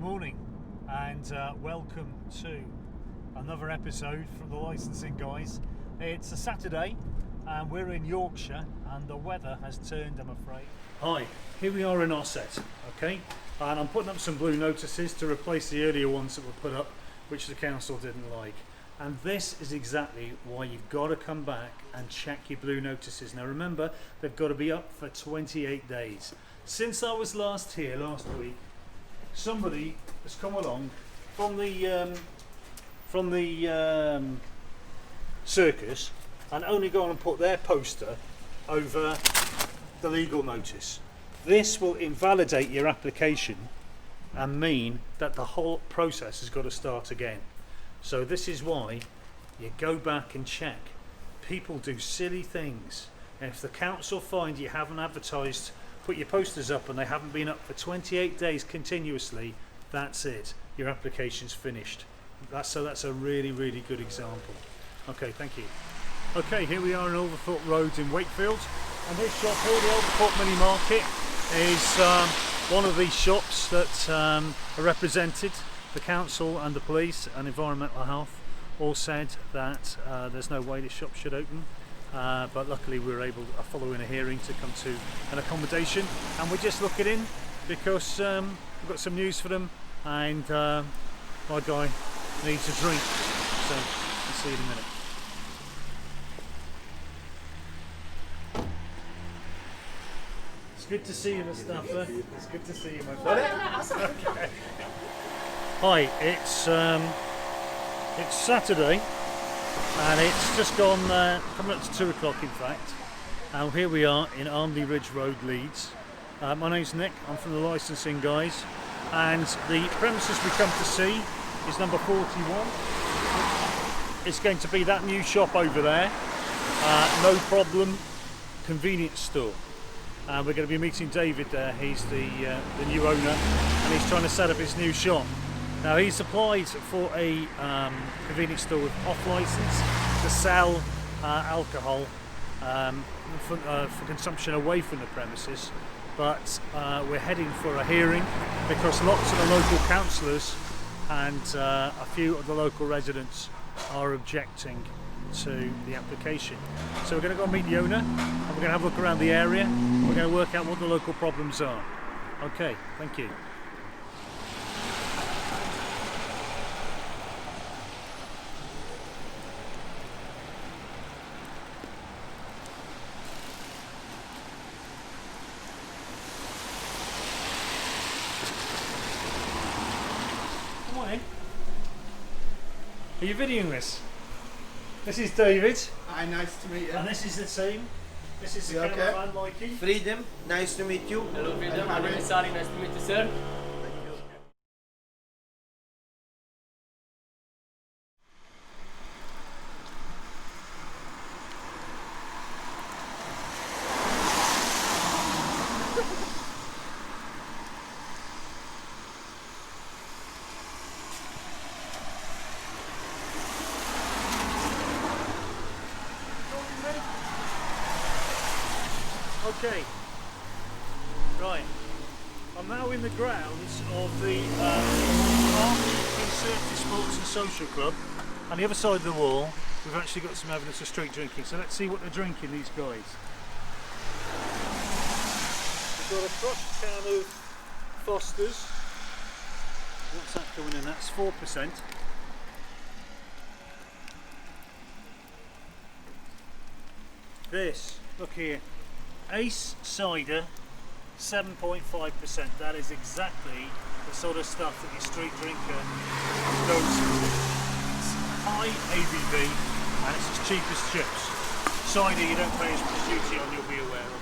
morning and welcome to another episode from the licensing guys. It's a Saturday and we're in Yorkshire and the weather has turned, I'm afraid. Hi, here we are in our set, okay, and I'm putting up some blue notices to replace the earlier ones that were put up which the council didn't like, and this is exactly why you've got to come back and check your blue notices. Now remember, they've got to be up for 28 days. Since I was last here last week, somebody has come along from the circus and only gone and put their poster over the legal notice. This will invalidate your application and mean that the whole process has got to start again. So this is why you go back and check. People do silly things, and if the council find you haven't advertised, put your posters up and they haven't been up for 28 days continuously, that's it, your application's finished. That's a really good example. Okay, thank you. Okay, here we are in Overthorpe Road in Wakefield, and this shop here, the Overthorpe Mini Market, is one of these shops that are represented. The council and the police and environmental health all said that there's no way this shop should open. But luckily we were able, following a hearing, to come to an accommodation, and we're just looking in because we've got some news for them, and my guy needs a drink, so I'll see you in a minute. It's good to see you, Mustafa. It's good to see you, my friend. Okay. Hi, it's Saturday. And it's just gone, coming up to 2 o'clock in fact, and here we are in Armley Ridge Road, Leeds. My name's Nick, I'm from the licensing guys, and the premises we come to see is number 41. It's going to be that new shop over there, no problem convenience store. We're going to be meeting David there. He's the new owner, and he's trying to set up his new shop. Now he's applied for a convenience store with off licence to sell alcohol for consumption away from the premises, but we're heading for a hearing because lots of the local councillors and a few of the local residents are objecting to the application. So we're going to go and meet the owner, and we're going to have a look around the area, and we're going to work out what the local problems are. Okay, thank you. Are you videoing this? This is David. Hi, nice to meet you. And this is the team. This is the cameraman, Mikey. Freedom, nice to meet you. Hello, Freedom. My name is Sari. Nice to meet you, sir. Okay, right, I'm now in the grounds of the Armley Conservative Sports and Social Club. On the other side of the wall, we've actually got some evidence of street drinking, so let's see what they're drinking, these guys. We've got a crushed can of Foster's. What's that coming in? That's 4%. This, look here. Ace cider, 7.5%. That is exactly the sort of stuff that your street drinker goes for. It's high ABV and it's as cheap as chips. Cider you don't pay as much duty on, you'll be aware of.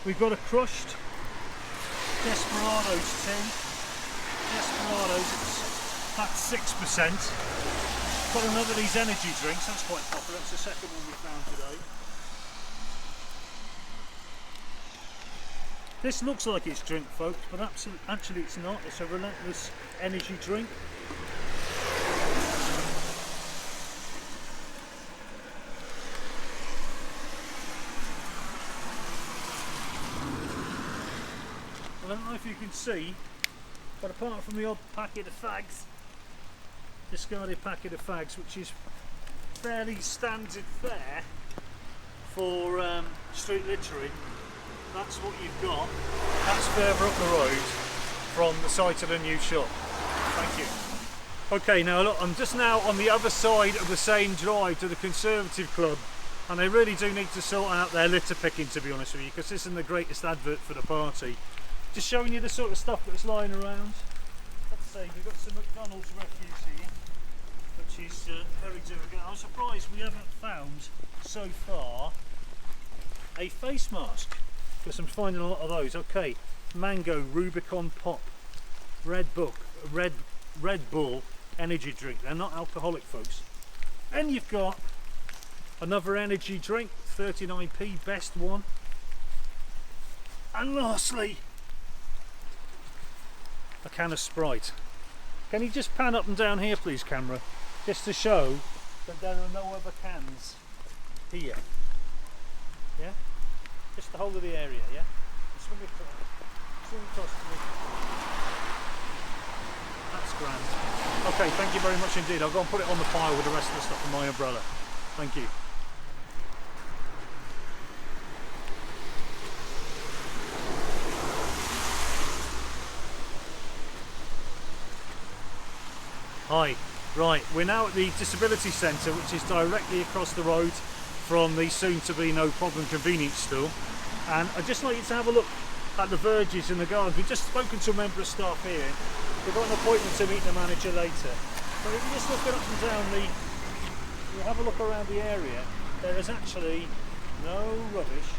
We've got a crushed Desperados tin. Desperados, that's 6%. Got another of these energy drinks, that's quite popular, that's the second one we found today. This looks like it's drink, folks, but actually it's not. It's a relentless energy drink. don't know if you can see, but apart from the odd packet of fags, discarded packet of fags, which is fairly standard fare for street littering, that's what you've got. That's further up the road from the site of the new shop. Thank you. Okay, now look, I'm just now on the other side of the same drive to the Conservative Club, and they really do need to sort out their litter picking, to be honest with you, because this isn't the greatest advert for the party. Just showing you the sort of stuff that's lying around. Let's see, we've got some McDonald's refuse here, which is very doing. I'm surprised we haven't found so far a face mask, because I'm finding a lot of those. Okay, Mango, Rubicon Pop, Red Bull energy drink. They're not alcoholic, folks. Then you've got another energy drink, 39p, best one. And lastly, a can of Sprite. Can you just pan up and down here, please, camera, just to show that there are no other cans here. Yeah? Just the whole of the area, yeah? Swing across to me. That's grand. Okay, thank you very much indeed. I'll go and put it on the pile with the rest of the stuff in my umbrella. Thank you. Hi, right, we're now at the Disability Centre, which is directly across the road from the soon-to-be no-problem convenience store, and I'd just like you to have a look at the verges in the garden. We've just spoken to a member of staff here. We've got an appointment to meet the manager later. But if you just look up and down you have a look around the area, there is actually no rubbish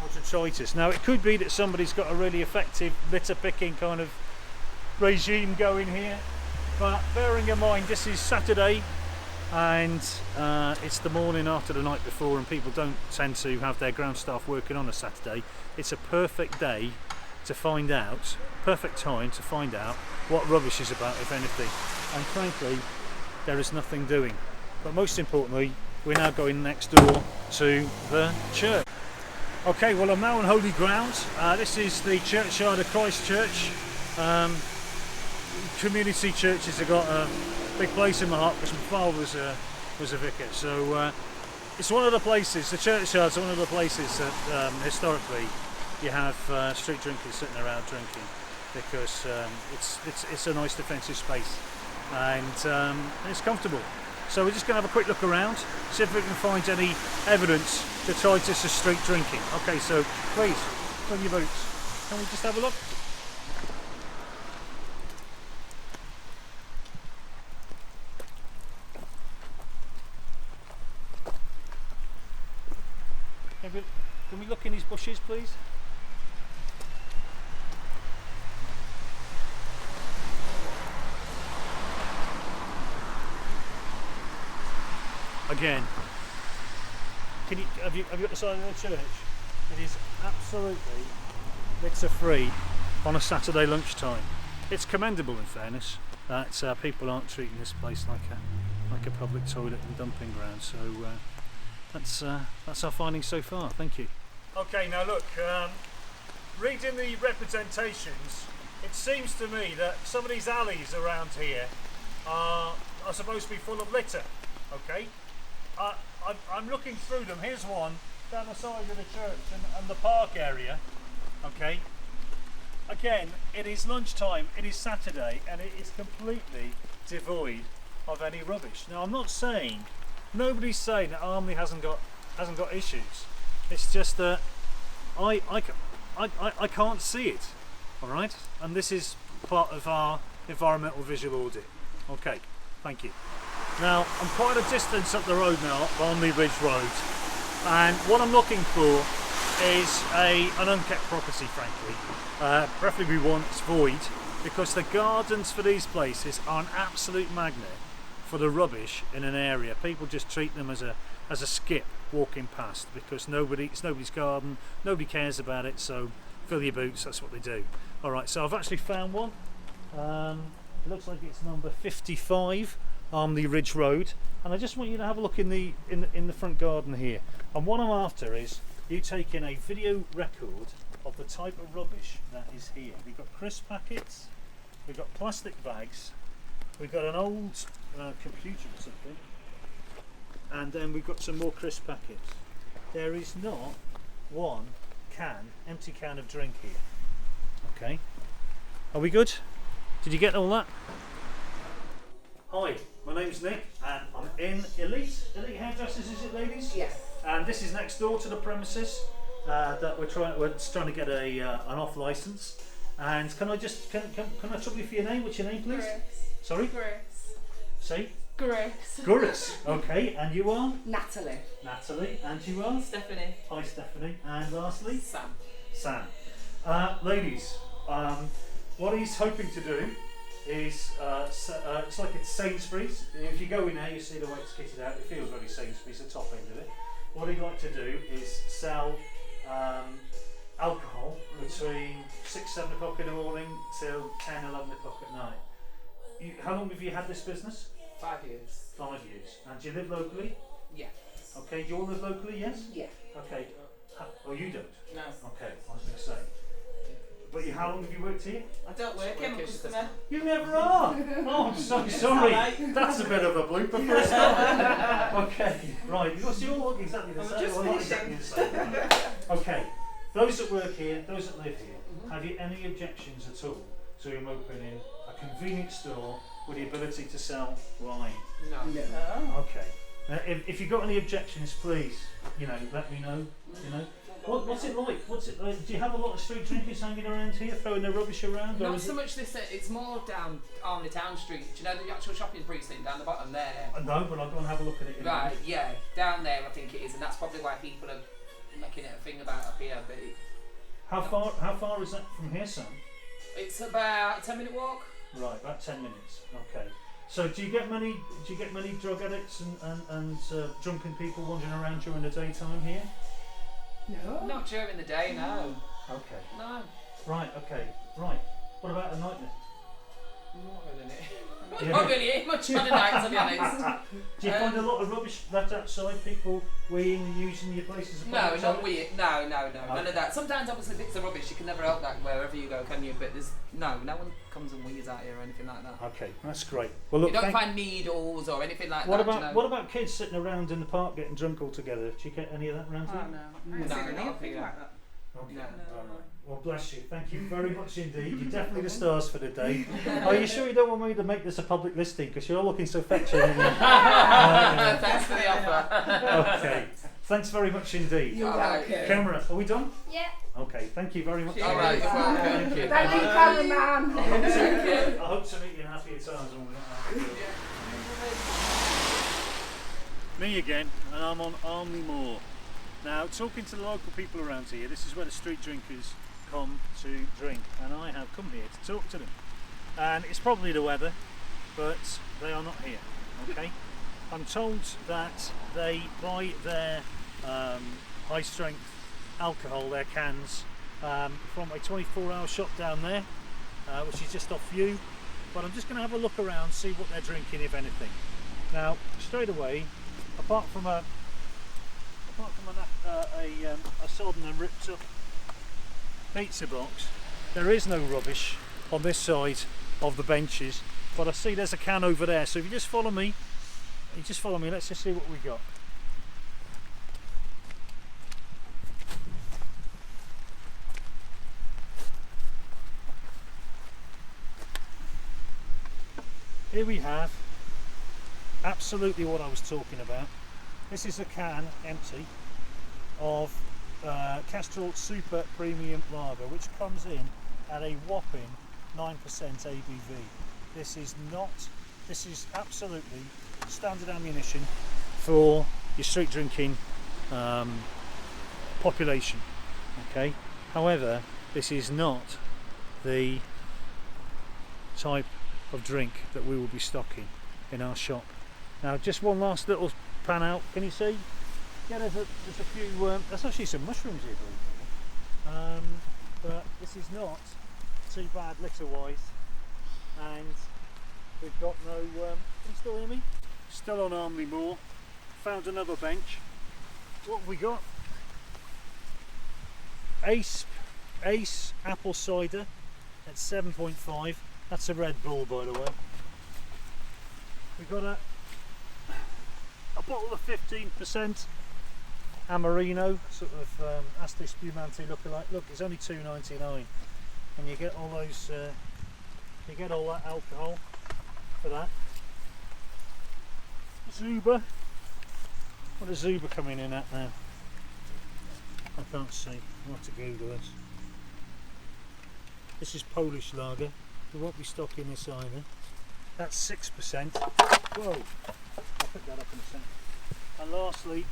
or detritus. Now it could be that somebody's got a really effective litter picking kind of regime going here, but bearing in mind this is Saturday and it's the morning after the night before, and people don't tend to have their ground staff working on a Saturday. It's a perfect day to find out, perfect time to find out what rubbish is about, if anything, and frankly there is nothing doing. But most importantly, we're now going next door to the church. Okay, well, I'm now on holy ground. This is the churchyard of Christ Church. Community churches have got a big place in my heart because my father was a vicar. So it's one of the places, the churchyard's one of the places that historically you have street drinkers sitting around drinking, because it's a nice defensive space, and it's comfortable. So we're just going to have a quick look around, see if we can find any evidence detritus of street drinking. Okay, so please, bring your boots. Can we just have a look? Can we look in these bushes, please? Again, have you got the sign of the church? It is absolutely litter free on a Saturday lunchtime. It's commendable, in fairness, that people aren't treating this place like a public toilet and dumping ground. So that's our findings so far. Thank you. Okay, now look, reading the representations, it seems to me that some of these alleys around here are supposed to be full of litter. Okay. I'm looking through them. Here's one down the side of the church and the park area. Okay. Again, it is lunchtime, it is Saturday, and it is completely devoid of any rubbish. Now, I'm not saying, nobody's saying that Armley hasn't got issues. It's just that I can't see it. All right, and this is part of our environmental visual audit. Okay, thank you. Now, I'm quite a distance up the road now, up Armley Ridge Road, and what I'm looking for is an unkept property, frankly. Preferably one that's void, because the gardens for these places are an absolute magnet for the rubbish in an area. People just treat them as a skip walking past, because it's nobody's garden, nobody cares about it, so fill your boots, that's what they do. Alright, so I've actually found one. It looks like it's number 55. Armley Ridge Road, and I just want you to have a look in the front garden here. And what I'm after is you taking a video record of the type of rubbish that is here. We've got crisp packets, we've got plastic bags, we've got an old computer or something, and then we've got some more crisp packets. There is not one empty can of drink here. Okay, are we good? Did you get all that? Hi, my name's Nick and I'm in Elite Hairdressers, is it, ladies? Yes. And this is next door to the premises that we're trying to get an off license. And can I trouble you for your name? What's your name, please? Grace. Sorry? Grace. Say? Grace. Gurris. Okay, and you are? Natalie. Natalie, and you are? Stephanie. Hi, Stephanie. And lastly? Sam. Sam. Ladies, what he's hoping to do is, it's like it's Sainsbury's. If you go in there, you see the way it's kitted out. It feels very Sainsbury's, the top end of it. What he'd like to do is sell alcohol between 6-7 o'clock in the morning till 10-11 o'clock at night. How long have you had this business? 5 years. 5 years. And do you live locally? Yeah. Okay, do you all live locally, yes? Yeah. Okay. Oh, you don't? No. Okay, I was going to say. But how long have you worked here? I don't work. I'm a customer. You never are! Oh, I'm so sorry. That's a bit of a blooper for a start. Okay, right. Because you all look exactly the same. Well, not exactly the same. Right. Okay, those that work here, those that live here, have you any objections at all to him opening a convenience store with the ability to sell wine? No. Okay. If you've got any objections, please, let me know. What's it like? Do you have a lot of street drinkers hanging around here, throwing their rubbish around? Not so much this. It's more down Armley Town Street. Do you know the actual shopping precinct down the bottom there? No, but I'll go and have a look at it. Right, yeah, down there I think it is, and that's probably why people are making it a thing about up here. But How far is that from here, Sam? it's about a 10-minute walk. Right, about 10 minutes. Okay. So do you get many drug addicts and drunken people wandering around during the daytime here? No. Not during the day, no. Okay. No. Right. Okay. Right. What about at night then? Not really. Yeah. Not really much on the night, to be honest. Do you find a lot of rubbish left outside? People weeing and using your places? Of No, public not toilet? weird. No, none of that. Sometimes, obviously, bits of rubbish. You can never help that wherever you go, can you? But there's no one comes and wees out here or anything like that. Okay, that's great. Well, look, You don't find needles or anything like what that. about you know? what about kids sitting around in the park getting drunk all together? Do you get any of that around here? No, nothing like that. Okay. No. All right. Well, bless you. Thank you very much indeed. You're definitely the stars for the day. Are you sure you don't want me to make this a public listing? Because you're all looking so fetching. Thanks for the offer. Okay. Thanks very much indeed. You're Alright. welcome. Camera, are we done? Yeah. Okay. Thank you very much. All right, you're welcome. Thank you. Thank you, cameraman. I hope to meet you in happier times when we're not Me again, and I'm on Armley Moor. Now, talking to the local people around here, this is where the street drinkers come to drink, and I have come here to talk to them. And it's probably the weather, but they are not here, okay? I'm told that they buy their high strength alcohol, their cans, from a 24-hour shop down there, which is just off view. But I'm just going to have a look around, see what they're drinking, if anything. Now, straight away, apart from a sodden and ripped up pizza box, there is no rubbish on this side of the benches, but I see there's a can over there. So if you just follow me, let's just see what we got. Here we have absolutely what I was talking about. This is a can, empty, of Castrol Super Premium Lager, which comes in at a whopping 9% ABV. This is absolutely standard ammunition for your street drinking population. Okay. However, this is not the type of drink that we will be stocking in our shop. Now, just one last little pan out. Can you see? Yeah, there's a few. There's actually some mushrooms here, believe it. But this is not too bad litter-wise, and we've got no. Can you still hear me? Still on Armley Moor. Found another bench. What have we got? Ace Ace apple cider at 7.5. That's a Red Bull, by the way. We've got a bottle of 15% Amarino, sort of Asti Spumante lookalike. Look, it's only $2.99, and you get all those, you get all that alcohol for that. Zuba. What is Zuba coming in at now? I can't see. I'll have to Google this. This is Polish lager. There won't be stock in this either. That's 6%. Whoa! I'll pick that up in a second. And lastly,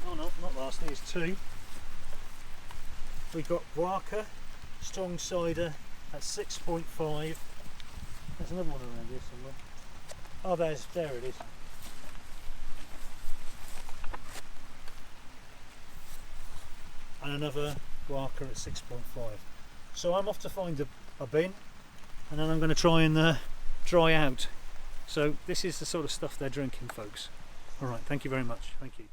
oh no, not lastly, it's 2. We've got Guarca strong cider at 6.5. There's another one around here somewhere. Oh, there it is. And another Guarca at 6.5. So I'm off to find a bin, and then I'm going to try and dry out. So this is the sort of stuff they're drinking, folks. Alright, thank you very much. Thank you.